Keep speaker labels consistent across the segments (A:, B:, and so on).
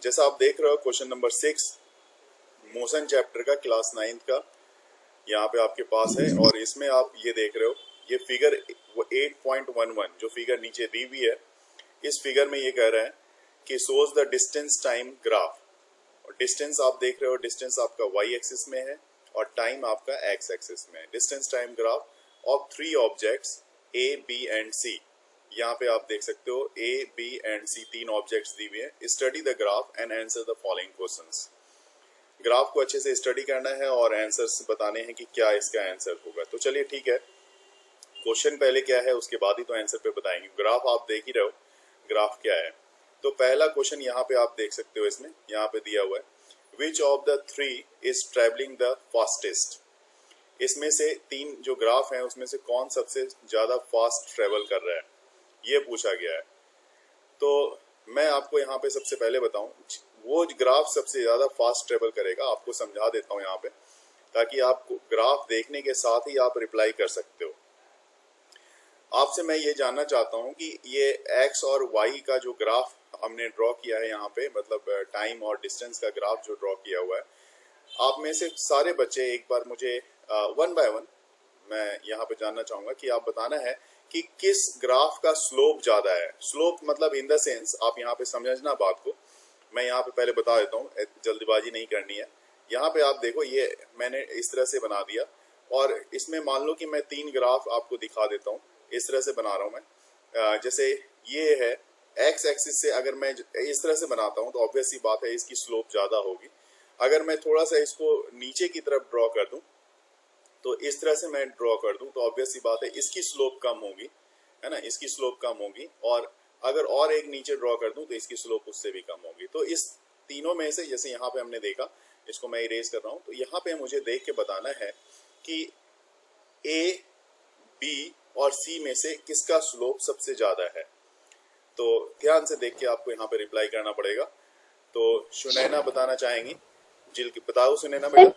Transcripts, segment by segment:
A: जैसा आप देख रहे हो क्वेश्चन नंबर 6 मोशन चैप्टर का क्लास 9th का यहाँ पे आपके पास है और इसमें आप ये देख रहे हो ये फिगर 8.11 जो फिगर नीचे दी हुई है। इस फिगर में ये कह रहे हैं कि shows the distance time graph. और डिस्टेंस आप देख रहे हो, डिस्टेंस आपका वाई एक्सिस में है और टाइम आपका एक्स एक्सिस में है। Distance time graph of 3 objects A B and C. यहाँ पे आप देख सकते हो A B and C 3 objects दी हुई है। Study the graph and answer the following questions. Graph को अच्छे से स्टडी करना है और आंसर्स बताने हैं कि क्या इसका आंसर होगा। तो चलिए ठीक है, क्वेश्चन पहले क्या है उसके बाद ही तो आंसर पे बताएंगे। ग्राफ आप देख ही रहे हो ग्राफ क्या है। तो पहला क्वेश्चन यहाँ पे आप देख सकते हो, इसमें यहाँ पे दिया हुआ है विच of the 3 is travelling the fastest. इसमें से 3 जो ग्राफ हैं उसमें से कौन सबसे ज्यादा फास्ट ट्रेवल कर रहा है, ये पूछा गया है। तो मैं आपको यहाँ पे सबसे पहले बताऊं वो ग्राफ सबसे ज्यादा फास्ट ट्रेवल करेगा। आपको समझा देता हूँ यहाँ पे, ताकि आप ग्राफ देखने के साथ ही आप रिप्लाई कर सकते हो। आपसे मैं ये जानना चाहता हूँ कि ये एक्स और वाई का जो ग्राफ हमने ड्रॉ किया है यहाँ पे, मतलब टाइम और डिस्टेंस का ग्राफ जो ड्रॉ किया हुआ है, आप में से सारे बच्चे एक बार मुझे 1 बाय 1 मैं यहाँ पे जानना चाहूंगा कि आप बताना है कि किस ग्राफ का स्लोप ज्यादा है। स्लोप मतलब इन द सेंस, आप यहाँ पे समझना बात को। मैं यहाँ पे पहले बता देता हूँ, जल्दबाजी नहीं करनी है। यहाँ पे आप देखो ये मैंने इस तरह से बना दिया और इसमें मान लो कि मैं 3 ग्राफ आपको दिखा देता हूँ। इस तरह से बना रहा हूँ मैं। जैसे ये है एक्स एक्सिस से, अगर मैं इस तरह से बनाता हूँ तो ऑब्वियस सी बात है इसकी स्लोप ज्यादा होगी। अगर मैं थोड़ा सा इसको नीचे की तरफ ड्रॉ कर दूं, तो इस तरह से मैं ड्रॉ कर दूं तो ऑब्वियस सी बात है इसकी स्लोप कम होगी, है ना, इसकी स्लोप कम होगी। और अगर और एक नीचे ड्रॉ कर दूं तो इसकी स्लोप उससे भी कम होगी। तो इस तीनों में से, जैसे यहाँ पे हमने देखा, इसको मैं इरेज कर रहा हूँ, तो यहाँ पे मुझे देख के बताना है कि ए बी और सी में से किसका स्लोप सबसे ज्यादा है। तो ध्यान से देख के आपको यहाँ पे रिप्लाई करना पड़ेगा। तो सुनैना बताना चाहेंगी। जिल बताओ सुनैना बेटा।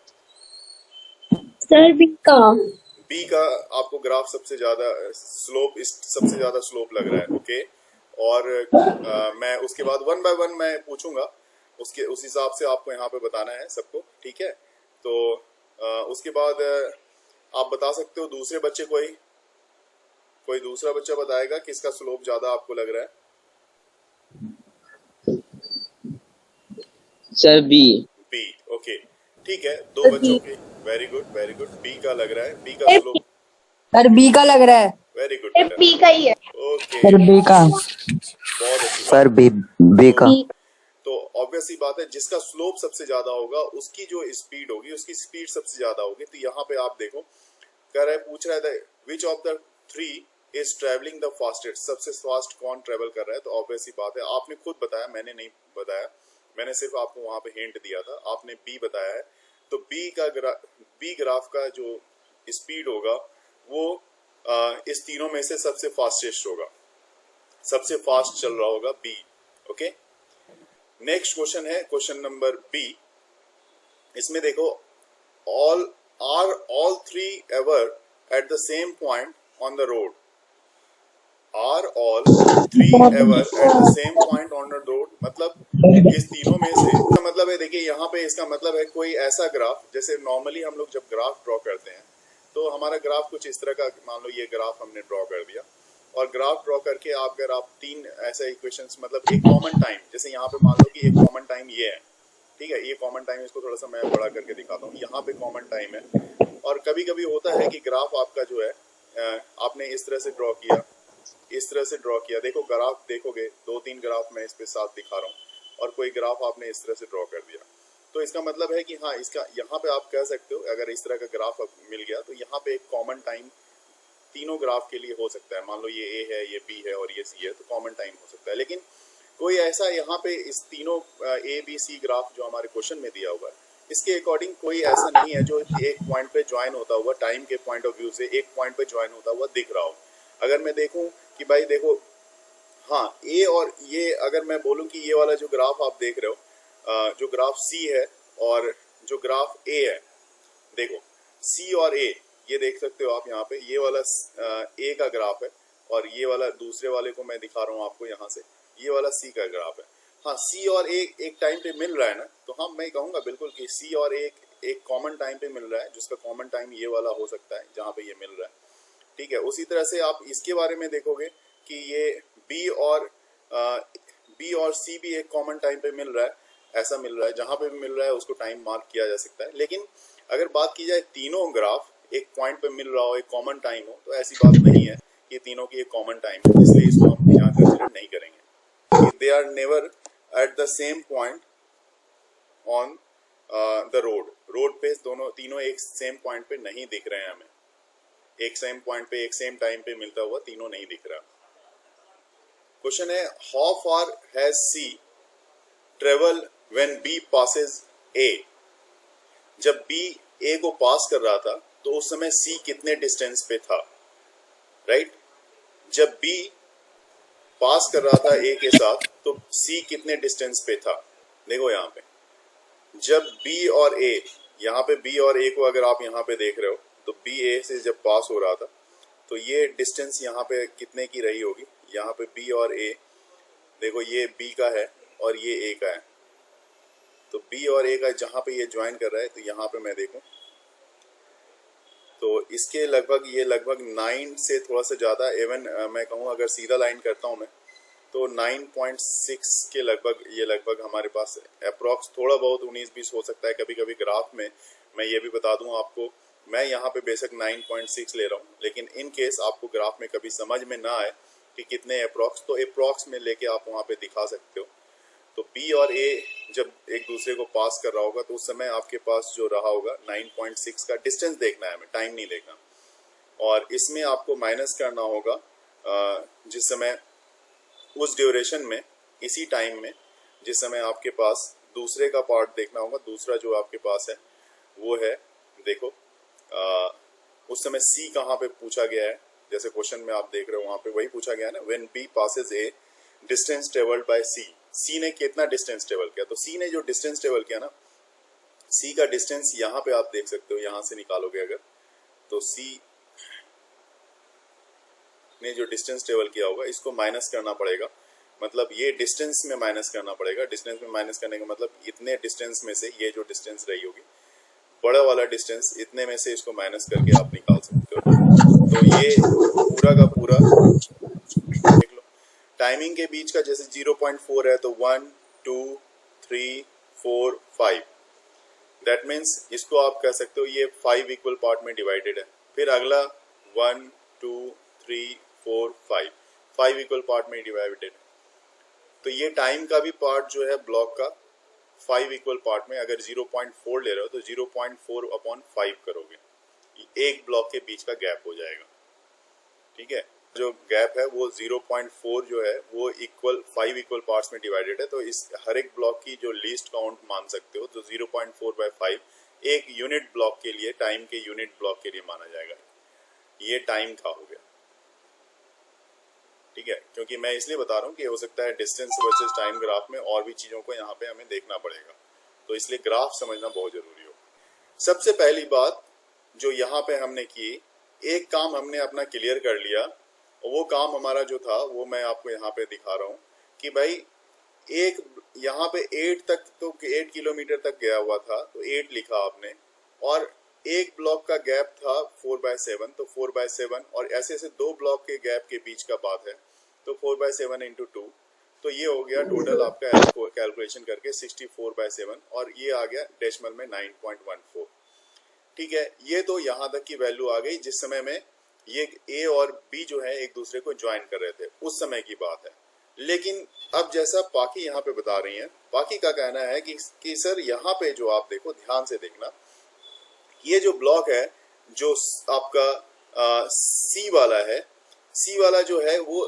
B: सर
A: बी का आपको ग्राफ सबसे ज्यादा स्लोप, सबसे ज्यादा स्लोप लग रहा है। ओके, और मैं उसके बाद 1 बाय 1 मैं पूछूंगा, उस हिसाब से आपको यहाँ पे बताना है सबको, ठीक है। तो उसके बाद आप बता सकते हो दूसरे बच्चे, कोई दूसरा बच्चा बताएगा किसका स्लोप ज्यादा आपको लग रहा है।
C: Sir B.
A: बी, ओके ठीक है, 2 बच्चों के। Very good very good, B का लग रहा है, बी का स्लोप।
D: सर बी का लग रहा है।
A: वेरी गुड बेटा,
B: बी का ही है।
A: ओके,
D: सर बी का।
A: बहुत अच्छी
C: सर
A: बात।
C: बी का।
A: तो ऑब्वियस सी बात है जिसका स्लोप सबसे ज्यादा होगा उसकी जो स्पीड होगी, उसकी स्पीड सबसे ज्यादा होगी। तो यहाँ पे आप देखो कह रहा है, पूछ रहा है विच of the 3 is travelling the fastest, सबसे फास्ट कौन ट्रेवल कर रहा है। तो ऑब्वियस सी बात है आपने खुद बताया, मैंने नहीं बताया, मैंने सिर्फ आपको वहां पे हिंट दिया था। आपने बी बताया है। तो बी ग्राफ का जो स्पीड होगा वो इस तीनों में से सबसे फास्टेस्ट होगा, सबसे फास्ट चल रहा होगा बी। ओके, नेक्स्ट क्वेश्चन है क्वेश्चन नंबर बी। इसमें देखो all 3 ever at the same point on the road. Are all 3 ever at the same point on the road, मतलब इस तीनों में से, मतलब है देखिए यहाँ पे इसका मतलब है कोई ऐसा ग्राफ, जैसे नॉर्मली हम लोग जब ग्राफ ड्रॉ करते हैं तो हमारा ग्राफ कुछ इस तरह का, मान लो ये ग्राफ हमने ड्रॉ कर दिया और ग्राफ ड्रॉ करके अगर आप 3 ऐसे इक्वेशंस, मतलब एक कॉमन टाइम, जैसे यहाँ पे मान लो कि एक कॉमन टाइम ये है, ठीक है, ये कॉमन टाइम, इसको थोड़ा सा मैं बड़ा करके दिखाता हूँ। यहाँ पे कॉमन टाइम है और कभी कभी होता है कि ग्राफ आपका जो है आपने इस तरह से ड्रॉ किया, इस तरह से ड्रॉ किया। देखो ग्राफ देखोगे 2-3 ग्राफ मैं इस पे साथ दिखा रहा हूँ और कोई ग्राफ आपने इस तरह से ड्रॉ कर दिया। तो इसका मतलब है कि हाँ, इसका यहाँ पे आप कह सकते हो अगर इस तरह का ग्राफ मिल गया तो यहाँ पे एक कॉमन टाइम तीनों ग्राफ के लिए हो सकता है। मान लो ये ए है, ये बी है और ये सी है, तो कॉमन टाइम हो सकता है। लेकिन कोई ऐसा यहाँ पे इस तीनों ए बी सी ग्राफ जो हमारे क्वेश्चन में दिया हुआ है, इसके अकॉर्डिंग कोई ऐसा नहीं है जो एक पॉइंट पे ज्वाइन होता हुआ, टाइम के पॉइंट ऑफ व्यू से एक पॉइंट पे ज्वाइन होता हुआ दिख रहा हो। अगर मैं देखूं कि भाई देखो, हाँ ए और ये, अगर मैं बोलूं कि ये वाला जो ग्राफ आप देख रहे हो, जो ग्राफ सी है और जो ग्राफ ए है, देखो सी और ए, ये देख सकते हो आप यहाँ पे, ये वाला ए का ग्राफ है और ये वाला दूसरे वाले को मैं दिखा रहा हूँ आपको यहाँ से, ये वाला सी का ग्राफ है। हाँ, सी और ए एक टाइम पे मिल रहा है ना, तो हाँ मैं कहूँगा बिल्कुल कि सी और ए एक कॉमन टाइम पे मिल रहा है, जिसका कॉमन टाइम ये वाला हो सकता है जहाँ पे ये मिल रहा है। ठीक है, उसी तरह से आप इसके बारे में देखोगे कि ये बी और सी भी एक कॉमन टाइम पे मिल रहा है, ऐसा मिल रहा है, जहाँ पे भी मिल रहा है उसको टाइम मार्क किया जा सकता है। लेकिन अगर बात की जाए तीनों ग्राफ एक पॉइंट पे मिल रहा हो, एक कॉमन टाइम हो, तो ऐसी बात नहीं है कि तीनों की एक कॉमन टाइम है, इसलिए इसको हम यहाँ कंसिडर नहीं करेंगे। They are never at the same point on the road पे तीनों एक सेम पॉइंट पे नहीं दिख रहे हैं हमें, एक सेम पॉइंट पे एक सेम टाइम पे मिलता हुआ तीनों नहीं दिख रहा। क्वेश्चन है, how far has C travel when B passes A. जब बी ए को पास कर रहा था तो उस समय सी कितने डिस्टेंस पे था, राइट? जब बी पास कर रहा था ए के साथ तो सी कितने डिस्टेंस पे था। देखो यहाँ पे जब बी और ए, यहाँ पे बी और ए को अगर आप यहाँ पे देख रहे हो तो बी ए से जब पास हो रहा था तो ये डिस्टेंस यहाँ पे कितने की रही होगी। यहाँ पे बी और ए, देखो ये बी का है और ये ए का है, तो बी और ए का जहाँ पे ये ज्वाइन कर रहा है, तो यहाँ पे मैं देखूं तो इसके लगभग ये लगभग 9 से थोड़ा सा ज़्यादा, इवन मैं कहूँ अगर सीधा लाइन करता हूँ मैं तो 9.6 के लगभग ये लगभग हमारे पास अप्रॉक्स, थोड़ा बहुत 19-20 हो सकता है कभी कभी ग्राफ में। मैं ये भी बता दूं आपको, मैं यहाँ पे बेशक 9.6 ले रहा हूँ, लेकिन इन केस आपको ग्राफ में कभी समझ में ना आए कि कितने अप्रॉक्स, तो अप्रॉक्स में लेके आप वहाँ पे दिखा सकते हो। तो बी और ए जब एक दूसरे को पास कर रहा होगा तो उस समय आपके पास जो रहा होगा 9.6 का डिस्टेंस देखना है, हमें टाइम नहीं देखना, और इसमें आपको माइनस करना होगा जिस समय उस ड्यूरेशन में, इसी टाइम में जिस समय आपके पास दूसरे का पार्ट देखना होगा। दूसरा जो आपके पास है वो है, देखो उस समय सी कहाँ पे पूछा गया है, जैसे क्वेश्चन में आप देख रहे हो वहां पे वही पूछा गया है ना, when B passes A distance travelled by C. C ने कितना डिस्टेंस ट्रेवल किया, तो सी ने जो डिस्टेंस ट्रेवल किया ना, सी का डिस्टेंस यहाँ पे आप देख सकते हो, यहाँ से निकालोगे अगर तो सी ने जो डिस्टेंस ट्रेवल किया होगा इसको माइनस करना पड़ेगा, मतलब ये डिस्टेंस में माइनस करना पड़ेगा। डिस्टेंस में माइनस करने का मतलब इतने डिस्टेंस में से ये जो डिस्टेंस रही होगी, बड़ा वाला डिस्टेंस, इतने में से इसको माइनस करके आप निकाल सकते हो। तो ये पूरा का पूरा देख लो, टाइमिंग के बीच का जैसे 0.4 है तो 1 2 3 4 5, दैट मीन्स इसको आप कह सकते हो ये 5 इक्वल पार्ट में डिवाइडेड है। फिर अगला 1 2 3 4 5 इक्वल पार्ट में डिवाइडेड, तो ये टाइम का भी पार्ट जो है ब्लॉक का 5 इक्वल पार्ट में, अगर 0.4 ले रहे हो तो 0.4/5 करोगे, एक ब्लॉक के बीच का गैप हो जाएगा। ठीक है, जो गैप है वो 0.4 जो है वो 5 इक्वल पार्ट्स में डिवाइडेड है, तो इस हर एक ब्लॉक की जो लीस्ट काउंट मान सकते हो, तो 0.4/5 एक यूनिट ब्लॉक के लिए, टाइम के यूनिट ब्लॉक के लिए माना जाएगा। ये टाइम का हो गया। ठीक है, क्योंकि मैं इसलिए बता रहा हूँ कि हो सकता है डिस्टेंस वर्सेस टाइम ग्राफ में और भी चीजों को यहाँ पे हमें देखना पड़ेगा, तो इसलिए ग्राफ समझना बहुत जरूरी हो। सबसे पहली बात जो यहाँ पे हमने की, एक काम हमने अपना क्लियर कर लिया, और वो काम हमारा जो था वो मैं आपको यहाँ पे दिखा रहा हूँ कि भाई एक यहाँ पे 8 तक, तो 8 किलोमीटर तक गया हुआ था, तो 8 लिखा आपने, और एक ब्लॉक का गैप था 4/7, तो 4/7, और ऐसे ऐसे 2 ब्लॉक के गैप के बीच का बात है, तो 4/7 × 2, तो ये हो गया टोटल आपका कैलकुलेशन करके 64/7, और ये आ गया डेसिमल में 9.14। ठीक है, ये तो यहाँ तक की वैल्यू आ गई जिस समय में ये ए और बी जो है एक दूसरे को ज्वाइन कर रहे थे, उस समय की बात है। लेकिन अब जैसा पाकी यहाँ पे बता रही हैं, पाकी का कहना है कि सर यहाँ पे जो आप देखो, ध्यान से देखना, ये जो ब्लॉक है जो आपका सी वाला है, सी वाला जो है वो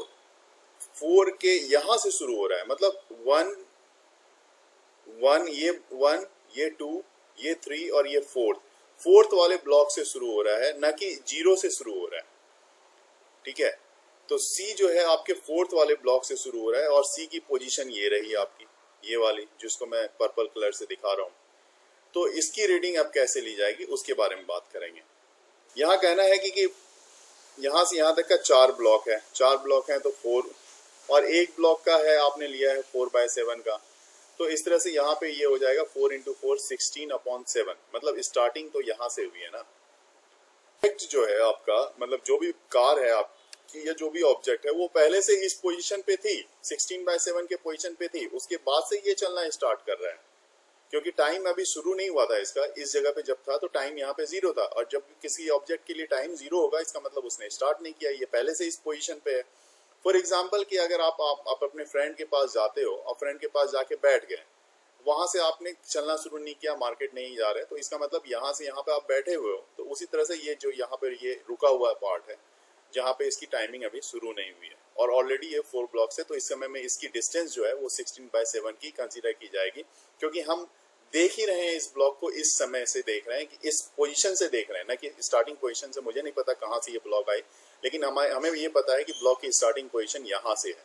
A: 4 के यहाँ से शुरू हो रहा है, मतलब 1 ये 2 ये 3 और ये 4th वाले ब्लॉक से शुरू हो रहा है, ना कि 0 से शुरू हो रहा है। ठीक है, तो सी जो है आपके 4th वाले ब्लॉक से शुरू हो रहा है, और सी की पोजीशन ये रही आपकी, ये वाली जिसको मैं पर्पल कलर से दिखा रहा हूँ। तो इसकी रीडिंग अब कैसे ली जाएगी उसके बारे में बात करेंगे। यहाँ कहना है कि यहाँ से यहाँ तक का 4 ब्लॉक है, 4 ब्लॉक हैं, तो 4 और एक ब्लॉक का है आपने लिया है 4/7 का, तो इस तरह से यहाँ पे ये हो जाएगा 4 इंटू 4 16/7, मतलब स्टार्टिंग तो यहाँ से हुई है ना। ऑब्जेक्ट जो है आपका, मतलब जो भी कार है आपकी या जो भी ऑब्जेक्ट है वो पहले से इस पोजीशन पे थी, 16/7 के पोजीशन पे थी, उसके बाद से ये चलना स्टार्ट कर रहा है, क्योंकि टाइम अभी शुरू नहीं हुआ था इसका। इस जगह पे जब था तो टाइम यहाँ पे 0 था, और जब किसी ऑब्जेक्ट के लिए टाइम 0 होगा इसका मतलब उसने स्टार्ट नहीं किया, ये पहले से इस पोजीशन पे है। फॉर एग्जाम्पल कि अगर आप अपने फ्रेंड के पास जाते हो और फ्रेंड के पास जाके बैठ गए, वहां से आपने चलना शुरू नहीं किया, मार्केट नहीं जा रहे, तो इसका मतलब यहाँ से यहाँ पे आप बैठे हुए हो, तो उसी तरह से ये जो यहाँ पे ये रुका हुआ पार्ट है जहाँ पे इसकी टाइमिंग अभी शुरू नहीं हुई है, और ऑलरेडी ये 4 ब्लॉक्स है, तो इस समय में इसकी डिस्टेंस जो है वो 16/7 की कंसीडर की जाएगी, क्योंकि हम देख ही रहे हैं इस ब्लॉक को, इस समय से देख रहे हैं कि इस पोजीशन से देख रहे हैं ना, कि स्टार्टिंग पोजीशन से मुझे नहीं पता कहाँ से ये ब्लॉक आई, लेकिन हमें ये पता है कि ब्लॉक की स्टार्टिंग पोजीशन यहाँ से है,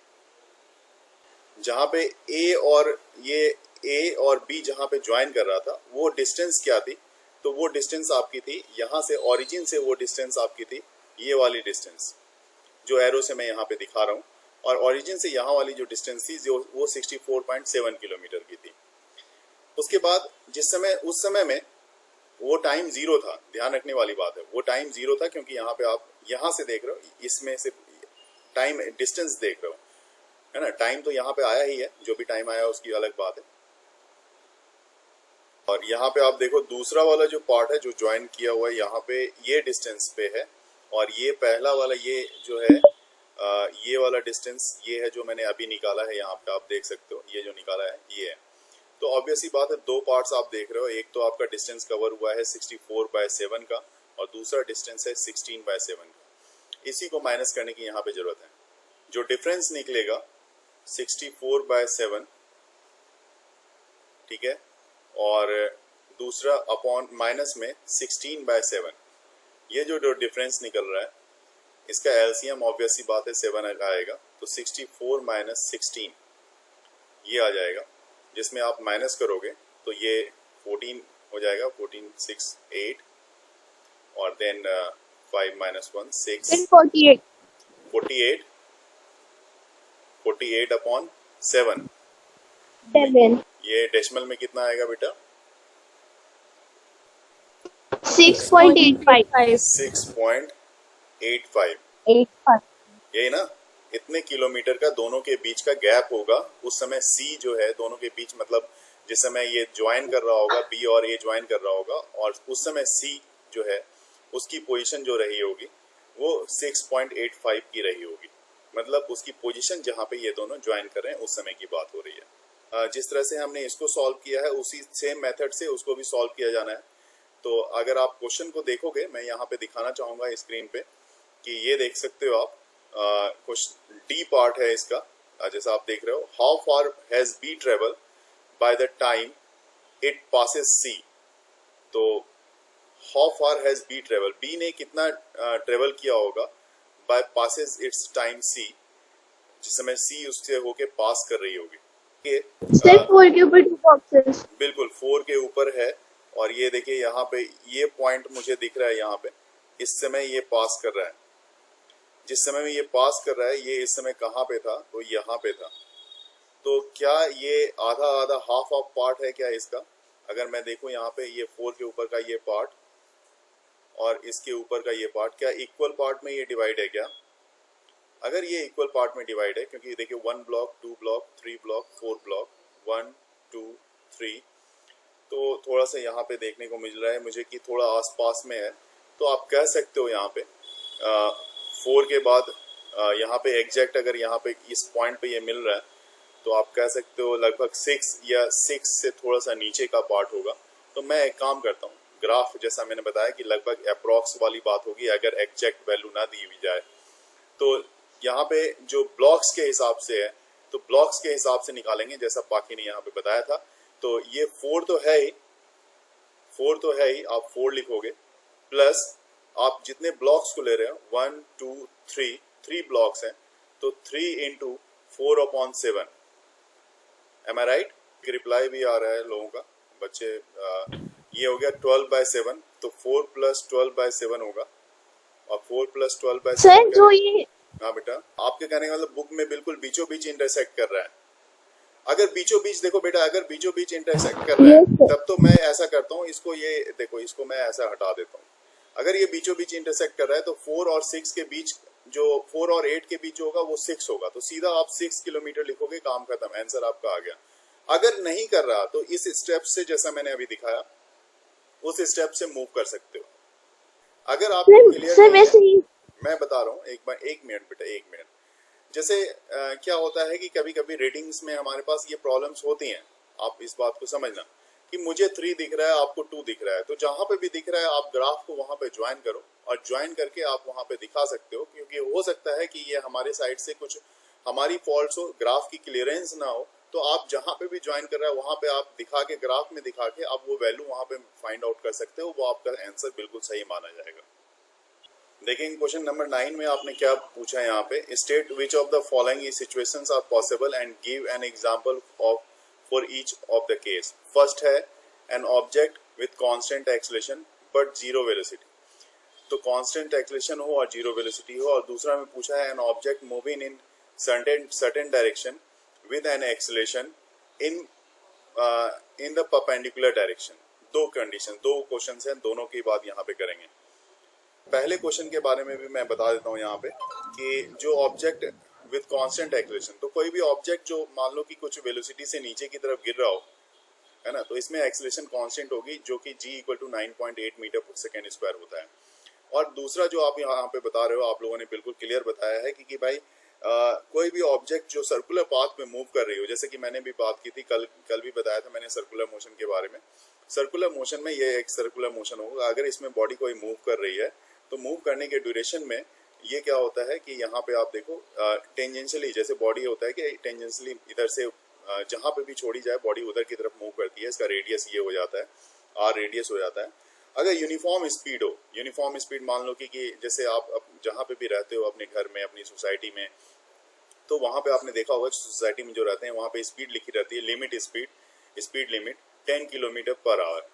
A: जहाँ पे ए और बी जहाँ पे ज्वाइन कर रहा था, वो डिस्टेंस क्या थी, तो वो डिस्टेंस आपकी थी यहाँ से, ओरिजिन से वो डिस्टेंस आपकी थी ये वाली डिस्टेंस जो एरो से मैं यहाँ पे दिखा रहा हूँ, और ओरिजिन से यहाँ वाली जो डिस्टेंस थी जो वो 64.7 किलोमीटर की थी। उसके बाद उस समय में वो टाइम 0 था, ध्यान रखने वाली बात है, वो टाइम 0 था, क्योंकि यहाँ पे आप यहाँ से देख रहे हो, इसमें से टाइम डिस्टेंस देख रहे हो, है ना। टाइम तो यहाँ पे आया ही है, जो भी टाइम आया उसकी अलग बात है। और यहाँ पे आप देखो दूसरा वाला जो पार्ट है जो ज्वाइन किया हुआ है यहाँ पे, ये डिस्टेंस पे है, और ये पहला वाला ये जो है ये वाला डिस्टेंस ये है जो मैंने अभी निकाला है, यहाँ पे आप देख सकते हो, ये जो निकाला है ये है। तो ऑब्वियस ही बात है, दो पार्ट्स आप देख रहे हो, एक तो आपका डिस्टेंस कवर हुआ है 64/7 का, और दूसरा डिस्टेंस है 16/7 का। इसी को माइनस करने की यहाँ पे जरूरत है, जो डिफरेंस निकलेगा 64/7, ठीक है, और दूसरा अपॉन माइनस में 16/7, ये जो डिफरेंस निकल रहा है इसका एलसीएम ऑब्वियस सी बात है 7 आएगा, तो 64 माइनस 16 ये आ जाएगा, जिसमें आप माइनस करोगे तो ये 14 हो जाएगा, 14 6 8, और देन 5 माइनस 1 6,
B: 48
A: 48 अपॉन 7,
B: 7
A: ये डेसिमल में कितना आएगा बेटा?
B: 6.85
A: 6.85,
B: 85
A: यही ना। इतने किलोमीटर का दोनों के बीच का गैप होगा उस समय, सी जो है दोनों के बीच, मतलब जिस समय ये ज्वाइन कर रहा होगा, बी और ए ज्वाइन कर रहा होगा, और उस समय सी जो है उसकी पोजीशन जो रही होगी वो 6.85 की रही होगी, मतलब उसकी पोजीशन जहाँ पे ये दोनों ज्वाइन कर रहे हैं उस समय की बात हो रही है। जिस तरह से हमने इसको सॉल्व किया है उसी सेम मेथड से उसको भी सॉल्व किया जाना है। तो अगर आप क्वेश्चन को देखोगे, मैं यहाँ पे दिखाना चाहूंगा स्क्रीन पे कि ये देख सकते हो आप, क्वेश्चन डी पार्ट है इसका, जैसा आप देख रहे हो, how far has B travel by the time it passes C. तो how far has B travel, B ने कितना ट्रेवल किया होगा by passes its time C, जिस समय सी उससे होके पास कर रही होगी।
B: सिर्फ 4 के ऊपर 2 बॉक्सेस,
A: बिल्कुल 4 के ऊपर है, और ये देखिए यहाँ पे ये पॉइंट मुझे दिख रहा है, यहाँ पे इस समय ये पास कर रहा है, जिस समय में ये पास कर रहा है ये इस समय कहाँ पे था, तो यहाँ पे था। तो क्या ये आधा आधा हाफ ऑफ पार्ट है क्या इसका? अगर मैं देखूं यहाँ पे ये 4 के ऊपर का ये पार्ट और इसके ऊपर का ये पार्ट, क्या इक्वल पार्ट में ये डिवाइड है क्या? अगर ये इक्वल पार्ट में डिवाइड है, क्योंकि देखिए 1 ब्लॉक 2 ब्लॉक 3 ब्लॉक 4 ब्लॉक 1 2 3, तो थोड़ा सा यहाँ पे देखने को मिल रहा है मुझे कि थोड़ा आसपास में है, तो आप कह सकते हो यहाँ पे 4 के बाद यहाँ पे एग्जैक्ट अगर यहाँ पे इस पॉइंट पे ये मिल रहा है, तो आप कह सकते हो लगभग 6 या 6 से थोड़ा सा नीचे का पार्ट होगा। तो मैं एक काम करता हूँ, ग्राफ जैसा मैंने बताया कि लगभग अप्रॉक्स वाली बात होगी, अगर एग्जैक्ट वैल्यू ना दी हुई जाए। तो यहाँ पे जो ब्लॉक्स के हिसाब से है, तो ब्लॉक्स के हिसाब से निकालेंगे जैसा पाखी ने यहाँ पे बताया था। तो ये 4 तो है ही, 4 तो है ही, आप 4 लिखोगे, प्लस आप जितने ब्लॉक्स को ले रहे हो 1 2 3, 3 ब्लॉक्स हैं, तो 3 इंटू 4/7, एम आई राइट? रिप्लाई भी आ रहा है लोगों का, बच्चे ये हो गया 12/7, तो 4 + 12/7 होगा, और 4 + 12/7
B: सर जो ये
A: हाँ बेटा, आपके कहने का मतलब बुक में बिल्कुल बीचों बीच इंटरसेक्ट कर रहा है। अगर बीचों बीच देखो बेटा, अगर बीचों बीच इंटरसेक्ट कर रहा है
B: Yes, sir.
A: तब तो मैं ऐसा करता हूँ, इसको ये देखो, इसको मैं ऐसा हटा देता हूँ। अगर ये बीचों बीच इंटरसेक्ट कर रहा है तो 4 और 6 के बीच, जो 4 और 8 के बीच होगा वो 6 होगा, तो सीधा आप 6 किलोमीटर लिखोगे, काम खत्म, आंसर आपका आ गया। अगर नहीं कर रहा तो इस स्टेप से, जैसा मैंने अभी दिखाया, उस स्टेप से मूव कर सकते हो। अगर आपको
B: Sir,
A: क्लियर
B: sir,
A: नहीं है,
B: वैसे ही
A: मैं बता रहा हूँ, एक मिनट बेटा, एक मिनट। जैसे क्या होता है कि कभी कभी रीडिंग्स में हमारे पास ये प्रॉब्लम्स होती हैं। आप इस बात को समझना कि मुझे 3 दिख रहा है, आपको 2 दिख रहा है, तो जहां पे भी दिख रहा है आप ग्राफ को वहां पे ज्वाइन करो, और ज्वाइन करके आप वहां पे दिखा सकते हो, क्योंकि हो सकता है कि ये हमारे साइड से कुछ हमारी फॉल्ट हो, ग्राफ की क्लियरेंस ना हो, तो आप जहां पे भी ज्वाइन कर रहा है वहां पे आप दिखा के, ग्राफ में दिखा के आप वो वैल्यू वहां पे फाइंड आउट कर सकते हो, वो आपका आंसर बिल्कुल सही माना जाएगा। देखेंगे क्वेश्चन नंबर 9 में आपने क्या पूछा है यहाँ पे, state which of the following situations are possible and give an example of for each of the case. First है an object with constant acceleration but zero velocity, तो कांस्टेंट एक्सेलरेशन हो और जीरो वेलोसिटी हो। और दूसरा में पूछा है an object moving in certain direction with an acceleration in in the perpendicular direction. दो कंडीशन, दो क्वेश्चन हैं, दोनों की बात यहाँ पे करेंगे। पहले क्वेश्चन के बारे में भी मैं बता देता हूँ यहाँ पे कि जो ऑब्जेक्ट विद कांस्टेंट एक्सेलरेशन, तो कोई भी ऑब्जेक्ट जो मान लो कि कुछ वेलोसिटी से नीचे की तरफ गिर रहा हो, है ना, तो इसमें एक्सेलरेशन कांस्टेंट होगी, जो कि g इक्वल टू 9.8 मीटर पर सेकेंड स्क्वायर होता है। और दूसरा जो आप यहाँ पे बता रहे हो, आप लोगों ने बिल्कुल क्लियर बताया है कि भाई कोई भी ऑब्जेक्ट जो सर्कुलर पाथ में मूव कर रही हो, जैसे कि मैंने भी बात की थी, कल भी बताया था मैंने सर्कुलर मोशन के बारे में। सर्कुलर मोशन में ये एक सर्कुलर मोशन होगा, अगर इसमें बॉडी कोई मूव कर रही है तो मूव करने के ड्यूरेशन में ये क्या होता है कि यहाँ पे आप देखो टेंजेंशियली, जैसे बॉडी होता है कि टेंजेंशियली इधर से जहां पे भी छोड़ी जाए बॉडी उधर की तरफ मूव करती है, इसका रेडियस ये हो जाता है, आर रेडियस हो जाता है। अगर यूनिफॉर्म स्पीड हो, यूनिफॉर्म स्पीड मान लो कि जैसे आप जहां पे भी रहते हो, अपने घर में, अपनी सोसाइटी में, तो वहां पे आपने देखा होगा सोसाइटी में जो रहते हैं वहां पे स्पीड लिखी रहती है, limit speed limit 10 kilometre per hour.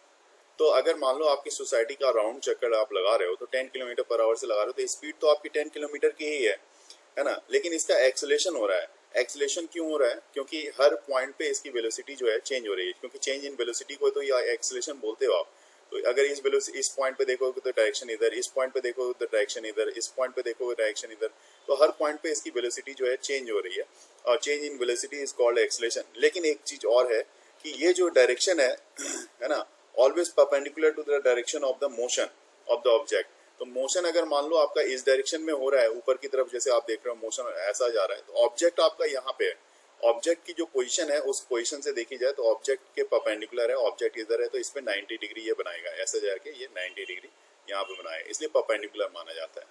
A: तो अगर मान लो आपकी सोसाइटी का राउंड चक्कर आप लगा रहे हो तो 10 किलोमीटर पर आवर से लगा रहे हो, तो स्पीड तो आपकी 10 किलोमीटर की ही है ना, लेकिन इसका एक्सेलेरेशन हो रहा है। एक्सेलेरेशन क्यों हो रहा है? क्योंकि हर पॉइंट पे इसकी वेलोसिटी जो है चेंज हो रही है, क्योंकि चेंज इन वेलोसिटी को तो या एक्सेलेरेशन बोलते हो आप। तो अगर इस पॉइंट पे देखोगे तो डायरेक्शन इधर, इस पॉइंट पे देखोगे तो डायरेक्शन इधर, इस पॉइंट पे देखोगे डायरेक्शन इधर, तो हर पॉइंट पे इसकी वेलोसिटी जो है चेंज हो रही है, और change in velocity is called acceleration. लेकिन एक चीज और है कि ये जो डायरेक्शन है ना, always perpendicular to the direction of the motion of the object. तो मोशन अगर मान लो आपका इस डायरेक्शन में हो रहा है, ऊपर की तरफ जैसे आप देख रहे हो मोशन ऐसा जा रहा है, तो ऑब्जेक्ट आपका यहाँ पे है, ऑब्जेक्ट की जो पोजीशन है उस पोजीशन से देखी जाए तो ऑब्जेक्ट के परपेंडिकुलर है, ऑब्जेक्ट इधर है, तो इसमें 90 डिग्री ये बनाएगा, ऐसा जाके ये 90 डिग्री यहाँ पे बनाएगा, इसलिए परपेंडिकुलर माना जाता है।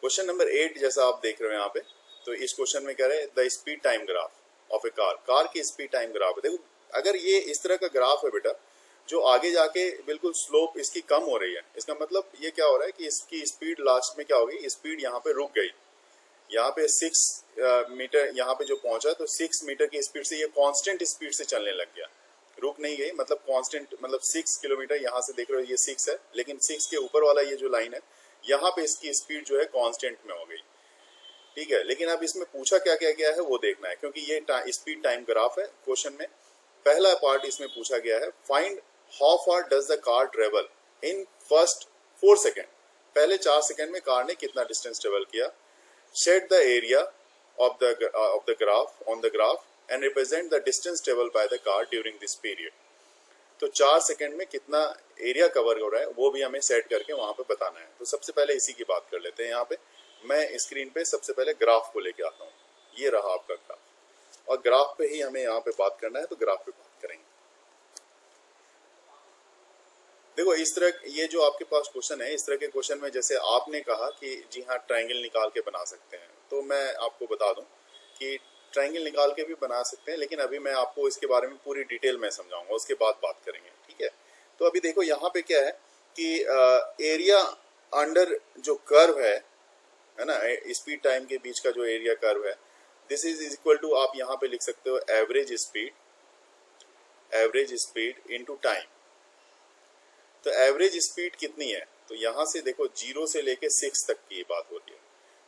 A: क्वेश्चन नंबर 8 जैसा आप देख रहे हो यहाँ पे, तो इस क्वेश्चन में कह रहे हैं the speed time graph of A car. Car की स्पीड टाइम ग्राफ है। देखो अगर ये इस तरह का ग्राफ है बेटा, जो आगे जाके बिल्कुल स्लोप इसकी कम हो रही है, इसका मतलब ये क्या हो रहा है कि इसकी स्पीड लास्ट में क्या होगी, स्पीड यहाँ पे रुक गई, यहाँ पे 6 मीटर यहाँ पे जो पहुंचा, तो 6 मीटर की स्पीड से ये कांस्टेंट स्पीड से चलने लग गया, रुक नहीं गई, मतलब कांस्टेंट, मतलब 6 किलोमीटर यहाँ से देख रहे हो ये 6 है, लेकिन 6 के ऊपर वाला ये जो लाइन है यहाँ पे इसकी स्पीड जो है कांस्टेंट में हो गई, ठीक है। लेकिन अब इसमें पूछा क्या क्या गया है वो देखना है, क्योंकि ये स्पीड टाइम ग्राफ है। क्वेश्चन में पहला पार्ट इसमें पूछा गया है, find how far does the car travel in first 4 second. पहले 4 सेकेंड में कार ने कितना डिस्टेंस ट्रेवल किया। Set the area of the graph on the graph and represent the distance travel by the car during this period. तो 4 second में कितना area cover हो रहा है वो भी हमें सेट करके वहां पे बताना है। तो सबसे पहले इसी की बात कर लेते हैं। यहाँ पे मैं स्क्रीन पे सबसे पहले ग्राफ को लेके आता हूँ, ये रहा आपका ग्राफ, और ग्राफ पे ही हमें यहाँ पे बात करना है, तो ग्राफ पे बात करेंगे। देखो इस तरह, ये जो आपके पास क्वेश्चन है, इस तरह के क्वेश्चन में जैसे आपने कहा कि जी हाँ ट्रायंगल निकाल के बना सकते हैं, तो मैं आपको बता दूं कि ट्रायंगल निकाल के भी बना सकते हैं, लेकिन अभी मैं आपको इसके बारे में पूरी डिटेल में समझाऊंगा, उसके बाद बात करेंगे, ठीक है। तो अभी देखो यहाँ पे क्या है कि एरिया अंडर जो कर्व है ना, स्पीड टाइम के बीच का जो एरिया कर्व है, दिस इज इक्वल टू, आप यहाँ पे लिख सकते हो एवरेज स्पीड इनटू टाइम। तो एवरेज स्पीड कितनी है, तो यहां से देखो 0 से लेके 6 तक की बात हो रही है,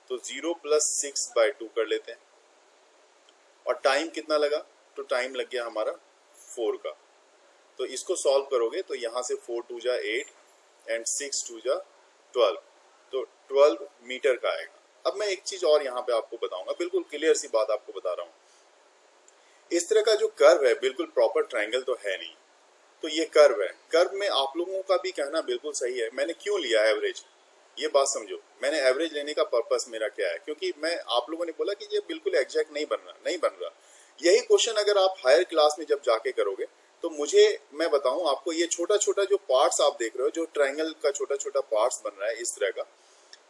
A: तो तो 0 + 6/2 कर लेते हैं। और टाइम कितना लगा? तो टाइम लग गया हमारा 4 का। तो इसको सॉल्व करोगे तो यहाँ से 4 2 जा 8 एंड 6 2 जा 12, तो 12 मीटर का आएगा। अब मैं एक चीज और यहाँ पे आपको बताऊंगा, बिल्कुल क्लियर सी बात आपको बता रहा हूँ। इस तरह का जो कर्व है बिल्कुल प्रॉपर ट्रायंगल तो है नहीं, तो ये कर्व है। कर्व में आप लोगों का भी कहना बिल्कुल सही है। मैंने क्यों लिया एवरेज, ये बात समझो। मैंने एवरेज लेने का पर्पस मेरा क्या है, क्योंकि मैं आप लोगों ने बोला कि ये बिल्कुल एग्जैक्ट नहीं बन रहा। यही क्वेश्चन अगर आप हायर क्लास में जब जाके करोगे तो मुझे मैं बताऊं आपको, ये छोटा छोटा जो पार्ट्स आप देख रहे हो, जो ट्रायंगल का छोटा छोटा पार्ट्स बन रहा है इस तरह का,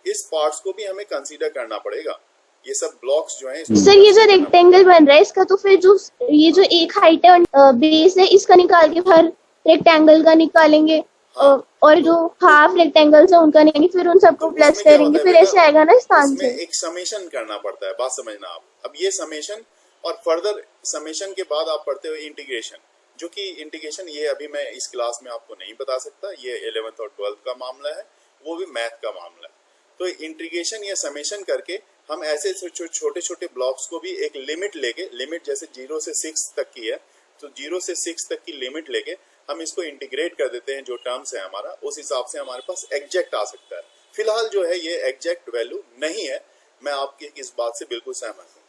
A: इस पार्ट्स को भी हमें कंसीडर करना पड़ेगा। ये सब ब्लॉक्स जो हैं
B: सर ये जो रेक्टेंगल बन रहा है इसका तो फिर जो ये जो एक हाइट है बेस है इसका निकाल के हर रेक्टेंगल का निकालेंगे।
A: हाँ,
B: और जो हाफ रेक्टेंगल्स है उनका निकालेंगे, फिर उन सबको
A: तो
B: प्लस
A: उसमें क्या
B: करेंगे,
A: होता है
B: फिर
A: बेटा,
B: ऐसे आएगा ना स्थान
A: इसमें
B: से।
A: एक समेशन करना पड़ता है, बात समझना आप। अब ये समेशन और फर्दर समेशन के बाद आप पढ़ते हो इंटीग्रेशन, जो कि इंटीग्रेशन ये अभी मैं इस क्लास में आपको नहीं बता सकता, ये 11th और 12th का मामला है, वो भी मैथ का मामला है। तो इंटीग्रेशन या समेशन करके हम ऐसे छोटे छोटे ब्लॉक्स को भी एक लिमिट लेके, लिमिट जैसे 0 से 6 तक की है, तो 0 से 6 तक की लिमिट लेके हम इसको इंटीग्रेट कर देते हैं, जो टर्म्स है हमारा, उस हिसाब से हमारे पास एग्जैक्ट आ सकता है। फिलहाल जो है ये एग्जैक्ट वैल्यू नहीं है, मैं आपकी इस बात से बिल्कुल सहमत हूँ।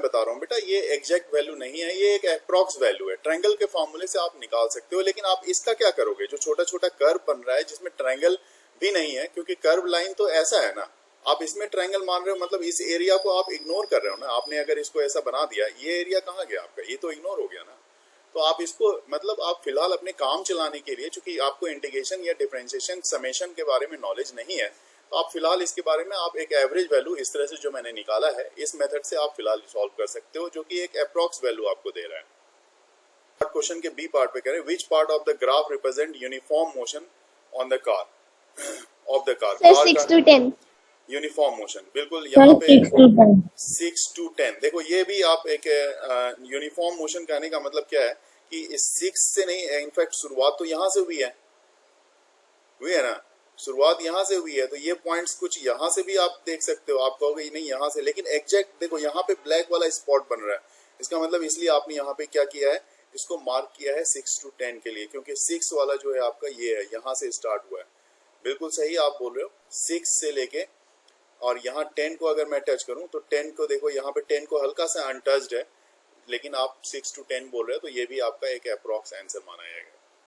A: बता रहा हूँ बेटा, ये एग्जैक्ट वैल्यू नहीं है, ये एक अप्रॉक्स वैल्यू है। ट्रायंगल के फॉर्मूले से आप निकाल सकते हो, लेकिन आप इसका क्या करोगे? जो छोटा छोटा कर्व बन रहा है जिसमें ट्रायंगल भी नहीं है, क्योंकि कर्व लाइन तो ऐसा है ना, आप इसमें ट्रायंगल मान रहे हो, मतलब इस एरिया को आप इग्नोर कर रहे हो ना। आपने अगर इसको ऐसा बना दिया, ये एरिया कहाँ गया आपका? ये तो इग्नोर हो गया ना। तो आप इसको, मतलब आप फिलहाल अपने काम चलाने के लिए, चूंकि आपको इंटीग्रेशन या डिफरेंशिएशन समेशन के बारे में नॉलेज नहीं है, तो आप फिलहाल इसके बारे में आप एक एवरेज वैल्यू इस तरह से जो मैंने निकाला है, इस मेथड से आप फिलहाल सॉल्व कर सकते हो, जो कि एक अप्रॉक्स वैल्यू आपको दे रहा है। क्वेश्चन के बी पार्ट पे कह रहे हैं, which part of the graph represent uniform motion on the car of the car.
B: 6 to 10
A: uniform motion, बिल्कुल यहाँ पे
D: 6 to 10।
A: 6 to 10। देखो ये भी आप एक यूनिफॉर्म मोशन कहने का मतलब क्या है कि इस 6 से नहीं, इनफैक्ट शुरुआत तो यहाँ से हुई है ना, शुरुआत यहाँ से हुई है। तो ये पॉइंट्स कुछ यहाँ से भी आप देख सकते हो, आप कहोगे नहीं यहाँ से, लेकिन एग्जैक्ट देखो यहाँ पे ब्लैक वाला स्पॉट बन रहा है, इसका मतलब इसलिए आपने यहाँ पे क्या किया है, इसको मार्क किया है 6 to 10 के लिए, क्योंकि 6 वाला जो है आपका ये है, यहाँ से स्टार्ट हुआ है। बिल्कुल सही आप बोल रहे हो, 6 से लेके और यहाँ 10 को अगर मैं टच करूं तो 10 को देखो, यहाँ पे 10 को हल्का सा अनटच्ड है, लेकिन आप 6 to 10 बोल रहे हो, तो ये भी आपका एक अप्रॉक्स आंसर माना जाएगा।